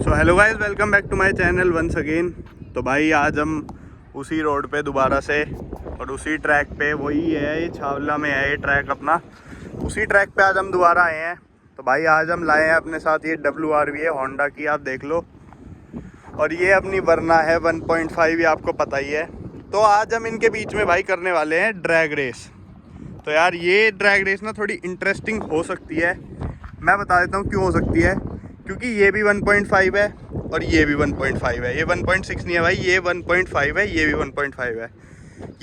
So hello guys, welcome back to my channel once again. तो भाई आज हम उसी रोड पे दोबारा से और उसी ट्रैक पे, वही है ये छावला में है ये ट्रैक अपना, उसी ट्रैक पे आज हम दोबारा आए हैं। तो भाई आज हम लाए हैं अपने साथ ये WRV है होंडा की, आप देख लो, और ये अपनी वरना है 1.5, ये आपको पता ही है। तो आज हम इनके बीच में भाई करने वाले हैं ड्रैग रेस। तो यार ये ड्रैग रेस ना थोड़ी इंटरेस्टिंग हो सकती है, मैं बता देता हूँ क्यों हो सकती है। क्योंकि ये भी 1.5 है और ये भी 1.5 है, ये 1.6 नहीं है भाई, ये 1.5 है, ये भी 1.5 है,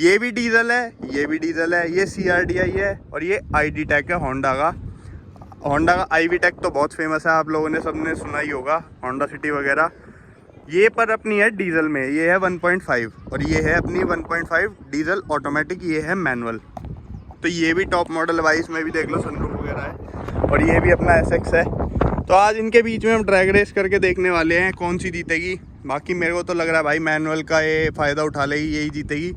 ये भी डीजल है, ये भी डीजल है, ये CRDI है और ये ID टेक है होंडा का। होंडा का IV टेक तो बहुत फेमस है, आप लोगों ने सबने सुना ही होगा, होंडा सिटी वगैरह। ये पर अपनी है डीजल में, ये है 1.5 और ये है अपनी 1.5 डीजल ऑटोमेटिक, ये है मैनुअल। तो ये भी टॉप मॉडल है भाई, इसमें भी देख लो सनरूफ वगैरह है, और ये भी अपना SX है। तो आज इनके बीच में हम ड्रैग रेस करके देखने वाले हैं कौन सी जीतेगी। बाकी मेरे को तो लग रहा है भाई मैनुअल का ये फ़ायदा उठा लेगी, यही जीतेगी।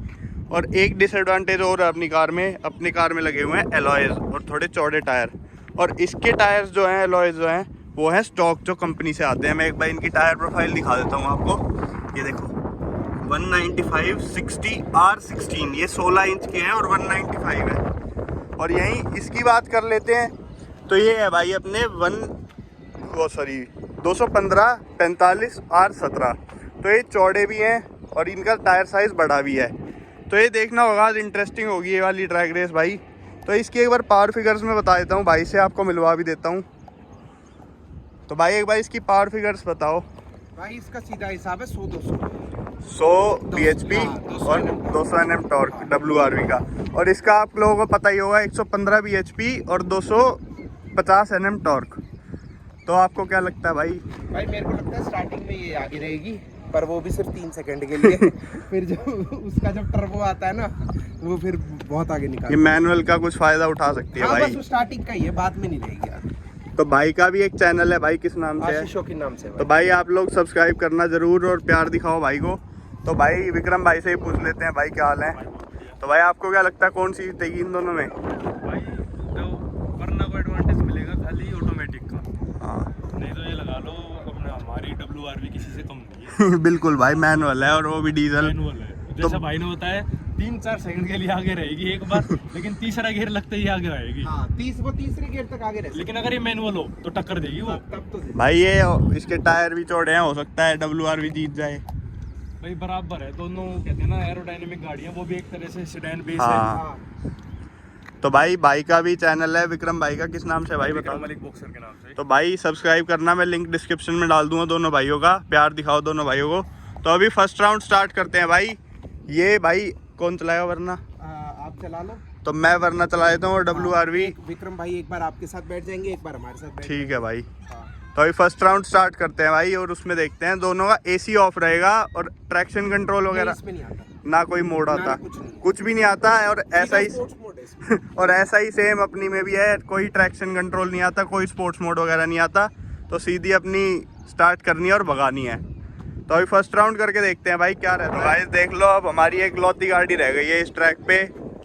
और एक डिसएडवांटेज और है अपनी कार में, अपनी कार में लगे हुए हैं एलॉयज़ और थोड़े चौड़े टायर, और इसके टायर्स जो हैं एलॉयज़ जो हैं वो हैं स्टॉक, जो कंपनी से आते हैं। मैं एक बार इनकी टायर प्रोफाइल दिखा देता हूँ आपको, ये देखो 195 60 R16, ये 16 इंच के हैं और 195 है। और यहीं इसकी बात कर लेते हैं, तो ये है भाई अपने 215 45 R17। तो ये चौड़े भी हैं और इनका टायर साइज़ बड़ा भी है। तो ये देखना होगा, आज इंटरेस्टिंग होगी ये वाली ड्रैग रेस भाई। तो इसकी एक बार पावर फिगर्स में बता देता हूँ, भाई से आपको मिलवा भी देता हूँ। तो भाई एक बार इसकी पावर फिगर्स बताओ। भाई इसका सीधा हिसाब है 100 bhp और 200 Nm टॉर्क WRV का, और इसका आप लोगों को पता ही होगा 115 bhp और 250 Nm टॉर्क। तो आपको क्या लगता है भाई? भाई मेरे को लगता है स्टार्टिंग में ये आगे रहेगी, पर वो भी सिर्फ 3 सेकंड के लिए फिर जब उसका जब टर्बो आता है ना, वो फिर बहुत आगे निकालता है। ये मैनुअल का कुछ फ़ायदा उठा सकती है भाई। बस स्टार्टिंग का ही है, बाद में नहीं रहेगी यार। तो भाई का भी एक चैनल है भाई, किस नाम से है? आशीषों के नाम से। तो भाई आप लोग सब्सक्राइब करना ज़रूर और प्यार दिखाओ भाई को। तो भाई विक्रम भाई से ही पूछ लेते हैं, भाई क्या हाल है? तो भाई आपको क्या लगता है कौन सी जीतेगी इन दोनों में? भाई जो वरना को एडवांटेज मिलेगा खाली ऑटोमेटिक का, हाँ नहीं तो ये लगा लो अपने हमारी WRV किसी से कम नहीं है। बिल्कुल भाई, मैनुअल है और वो भी डीजल। मैनुअल है, जैसा भाई ने बताया 3-4 सेकंड के लिए आगे रहेगी एक बार, लेकिन तीसरा गियर लगते ही आगे आएगी। हाँ, वो तीसरे गियर तक आगे रहे। लेकिन अगर ये मैनुअल हो तो टक्कर देगी वो। तब तो भाई ये इसके टायर भी चौड़े हैं, हो सकता है WRV जीत जाए। भाई बराबर है दोनों, कहते हैं ना एरोडायनेमिक गाड़ियां, वो भी एक तरह से सेडान बेस हाँ। है। तो भाई का भी चैनल है, विक्रम भाई का किस नाम से भाई बताओ? मलिक बॉक्सर के नाम से। तो भाई सब्सक्राइब करना, मैं लिंक डिस्क्रिप्शन में डाल दूंगा दोनों भाइयों का, प्यार दिखाओ दोनों भाइयों को। तो अभी फर्स्ट राउंड स्टार्ट करते हैं भाई। ये भाई कौन चलाएगा वरना? आप चला लो। तो मैं वरना चला देता हूँ और WRV। विक्रम भाई एक बार आपके साथ बैठ जाएंगे, एक बार हमारे साथ बैठ ठीक है भाई। हाँ। तो अभी फर्स्ट राउंड स्टार्ट करते हैं भाई, और उसमें देखते हैं दोनों का AC ऑफ रहेगा और ट्रैक्शन कंट्रोल वगैरह इसमें नहीं आता ना कोई मोड आता, कुछ नहीं। कुछ भी नहीं आता है। और ऐसा ही स्पोर्ट्स मोड है इसमें। और ऐसा ही सेम अपनी में भी है, कोई ट्रैक्शन कंट्रोल नहीं आता, कोई स्पोर्ट्स मोड वगैरह नहीं आता। तो सीधी अपनी स्टार्ट करनी है और भगानी है। तो अभी फर्स्ट राउंड करके देखते हैं भाई क्या रहता है। भाई देख लो, अब हमारी एक लौती गाड़ी रह गई है इस ट्रैक पे।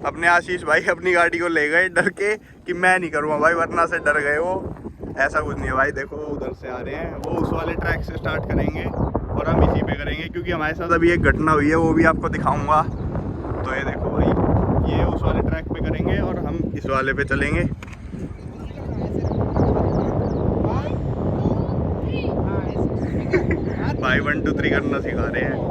अपने आशीष भाई अपनी गाड़ी को ले गए डर के कि मैं नहीं करूँगा भाई, वरना से डर गए वो। ऐसा कुछ नहीं है भाई, देखो उधर से आ रहे हैं, वो उस वाले ट्रैक से स्टार्ट करेंगे और हम इसी पे करेंगे, क्योंकि हमारे साथ अभी एक घटना हुई है, वो भी आपको दिखाऊंगा। तो ये देखो भाई, ये उस वाले ट्रैक पे करेंगे और हम इस वाले पे चलेंगे। भाई 1 2 3 करना सिखा रहे हैं।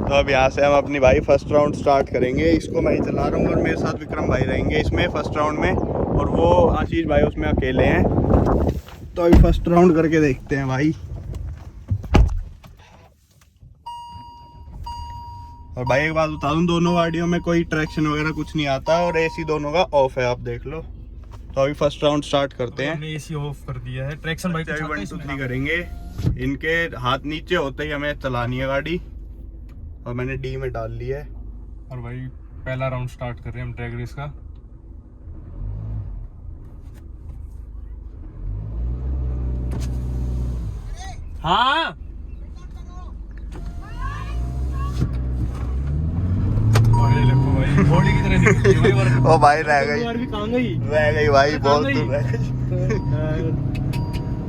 तो अब यहाँ से हम अपनी भाई फर्स्ट राउंड स्टार्ट करेंगे। इसको मैं ही चला रहा हूँ और मेरे साथ विक्रम भाई रहेंगे इसमें फर्स्ट राउंड में, और वो आशीष भाई उसमें अकेले हैं। तो अभी फर्स्ट राउंड करके देखते हैं भाई। और भाई एक बात बता दूं, दोनों गाड़ियों में कोई ट्रैक्शन वगैरह कुछ नहीं आता और AC दोनों का ऑफ है, आप देख लो। तो अभी फर्स्ट राउंड स्टार्ट करते हैं। हमने AC ऑफ कर दिया है, ट्रैक्शन भाई अभी 1 2 3 करेंगे। इनके हाथ नीचे होते ही हमें चलानी है गाड़ी, और मैंने D में डाल ली है। और भाई पहला राउंड स्टार्ट कर रहे हैं हम ड्रैग रेस का। हाँ और ये देखो भाई घोड़ी की तरह निकलती है भाई वरना। ओ भाई रह गई, भी कहाँ गई? रह गई भाई, बहुत गई? दूर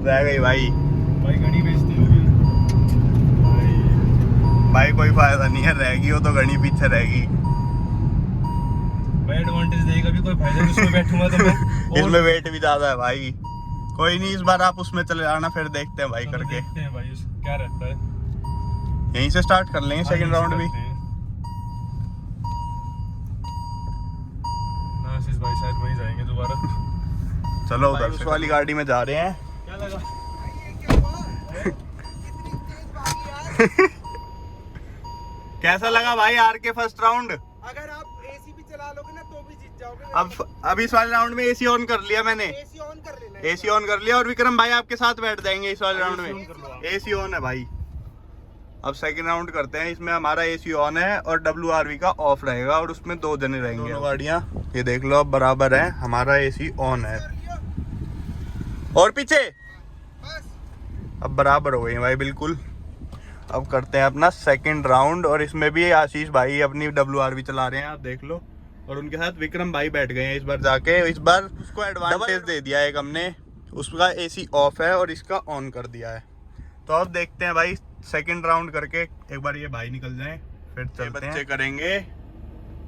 रह गई भाई। भाई घड़ी बेचती होगी भाई कोई फायदा नहीं है, रहेगी वो तो घड़ी पीछे रहेगी। भाई। एडवांटेज देगा भी कोई फायदा नहीं, उसमें बैठूंगा तो मैं इसमें वेट भी ज्यादा है भाई। कोई नहीं, इस बार आप उसमें चले जाना, फिर देखते हैं भाई चलो करके। देखते हैं भाई क्या रहता है। यहीं से स्टार्ट कर लेंगे सेकंड राउंड भी। आशीष भाई शायद वहीं जाएंगे दोबारा। चलो उधर उस वाली गाड़ी में जा रहे हैं। क्या लगा? कैसा लगा भाई आर के फर्स्ट राउंड? अगर आप एसी भी चला लोगे ना तो भी जीत जाओगे। अब इस वाले राउंड में एसी ऑन कर लिया मैंने, एसी ऑन कर लेना। एसी ऑन कर लिया, और विक्रम भाई आपके साथ बैठ जाएंगे इस वाले राउंड में। एसी ऑन है भाई। अब सेकंड राउंड करते हैं, इसमें हमारा एसी ऑन है और WRV का ऑफ रहेगा, और उसमें 2 जने रहेंगे। दोनों गाड़ियां ये देख लो अब बराबर है, हमारा एसी ऑन है। और पीछे अब बराबर हो गई भाई बिल्कुल। अब करते हैं अपना सेकंड राउंड, और इसमें भी आशीष भाई अपनी WRV चला रहे हैं, आप देख लो। और उनके साथ विक्रम भाई बैठ गए हैं इस बार जाके। इस बार उसको एडवांटेज दे दिया है एक हमने, उसका एसी ऑफ है और इसका ऑन कर दिया है। तो अब देखते हैं भाई सेकंड राउंड करके, एक बार ये भाई निकल जाएं फिर चलते हैं। बच्चे करेंगे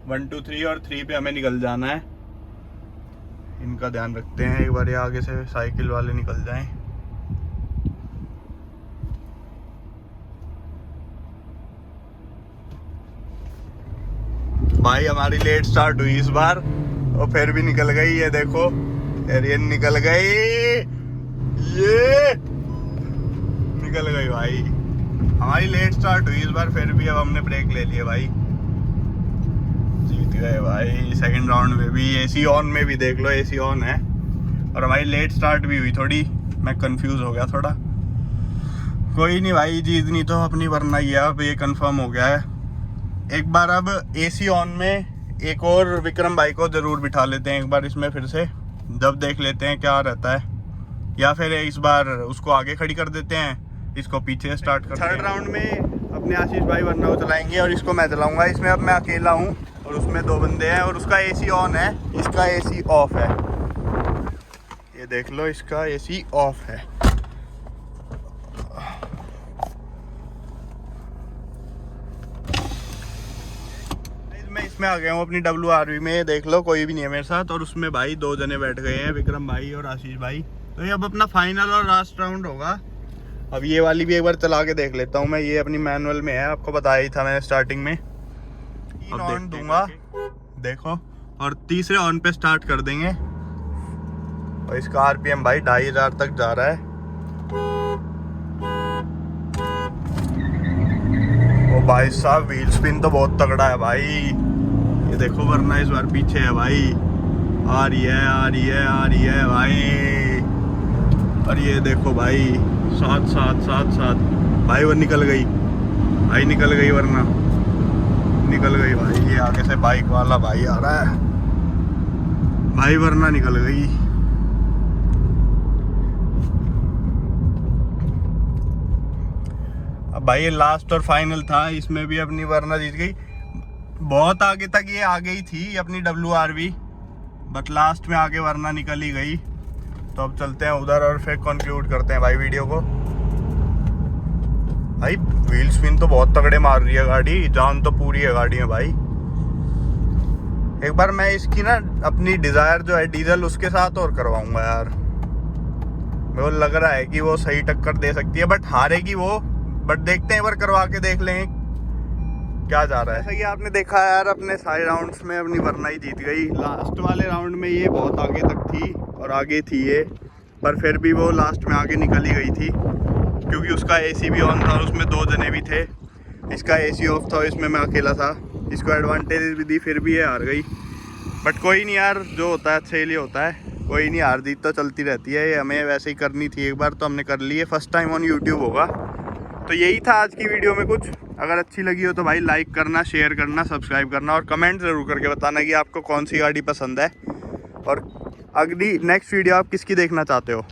1 2 3 और 3 पे हमें निकल जाना है। इनका ध्यान रखते हैं, एक बार ये आगे से साइकिल वाले निकल जाएं। भाई हमारी लेट स्टार्ट हुई इस बार और फिर भी निकल गई, ये देखो एरियन निकल गई, ये निकल गई भाई। हमारी लेट स्टार्ट हुई इस बार, फिर भी अब हमने ब्रेक ले लिए भाई, जीत गए भाई। सेकंड राउंड में भी एसी ऑन में भी देख लो एसी ऑन है, और हमारी लेट स्टार्ट भी हुई थोड़ी, मैं कंफ्यूज हो गया थोड़ा। कोई नहीं भाई, जीतनी तो अपनी वरना ही है, अब ये कंफर्म हो गया है। एक बार अब एसी ऑन में एक और विक्रम भाई को जरूर बिठा लेते हैं एक बार इसमें फिर से, जब देख लेते हैं क्या रहता है, या फिर इस बार उसको आगे खड़ी कर देते हैं, इसको पीछे स्टार्ट करते हैं। थर्ड राउंड में अपने आशीष भाई वरना वो चलाएंगे और इसको मैं चलाऊंगा। इसमें अब मैं अकेला हूँ और उसमें 2 बंदे हैं, और उसका एसी ऑन है, इसका एसी ऑफ है। ये देख लो इसका एसी ऑफ है। मैं इसमें आ गया हूँ अपनी WRV में, देख लो कोई भी नहीं है मेरे साथ, और उसमें भाई 2 जने बैठ गए हैं, विक्रम भाई और आशीष भाई। तो ये अब अपना फाइनल और लास्ट राउंड होगा। अब ये वाली भी एक बार चला के देख लेता हूँ मैं, ये अपनी मैनुअल में है, आपको बताया ही था मैंने स्टार्टिंग में। अब ऑन दूंगा देखो, और तीसरे ऑन पे स्टार्ट कर देंगे, और इसका RPM भाई 2500 तक जा रहा है। ओ भाई साहब व्हील स्पिन तो बहुत तगड़ा है भाई, ये देखो वरना इस बार पीछे है भाई, आ रही है आ रही है आ रही है भाई। और ये देखो भाई 7 7 7 7 भाई, वो निकल गई भाई, निकल गई वरना निकल गई भाई। ये आगे से बाइक वाला भाई आ रहा है भाई, वरना निकल गई। अब भाई ये लास्ट और फाइनल था, इसमें भी अपनी वरना जीत गई। बहुत आगे तक ये आ गई थी अपनी WRV, बट लास्ट में आगे वरना निकल ही गई। तो अब चलते हैं उधर और फिर कंक्लूड करते हैं भाई वीडियो को। भाई व्हील स्पिन तो बहुत तगड़े मार रही है गाड़ी, जान तो पूरी है गाड़ी में भाई। एक बार मैं इसकी ना अपनी डिजायर जो है डीजल उसके साथ और करवाऊंगा यार, मेरे को लग रहा है कि वो सही टक्कर दे सकती है, बट हारेगी वो, बट देखते हैं एक बार करवा के देख लें क्या जा रहा है। जैसा कि आपने देखा यार अपने सारे राउंड्स में अपनी वरना ही जीत गई। लास्ट वाले राउंड में ये बहुत आगे तक थी और आगे थी ये, पर फिर भी वो लास्ट में आगे निकल ही गई थी, क्योंकि उसका एसी भी ऑन था और उसमें 2 जने भी थे। इसका एसी ऑफ था, इसमें मैं अकेला था, इसको एडवांटेज भी दी, फिर भी ये हार गई। बट कोई नहीं यार, जो होता है अच्छे लिए होता है, कोई नहीं, हार जीत तो चलती रहती है। ये हमें वैसे ही करनी थी एक बार, तो हमने कर ली है। फर्स्ट टाइम ऑन यूट्यूब होगा। तो यही था आज की वीडियो में कुछ। अगर अच्छी लगी हो तो भाई लाइक करना, शेयर करना, सब्सक्राइब करना, और कमेंट ज़रूर करके बताना कि आपको कौन सी गाड़ी पसंद है, और अगली नेक्स्ट वीडियो आप किसकी देखना चाहते हो।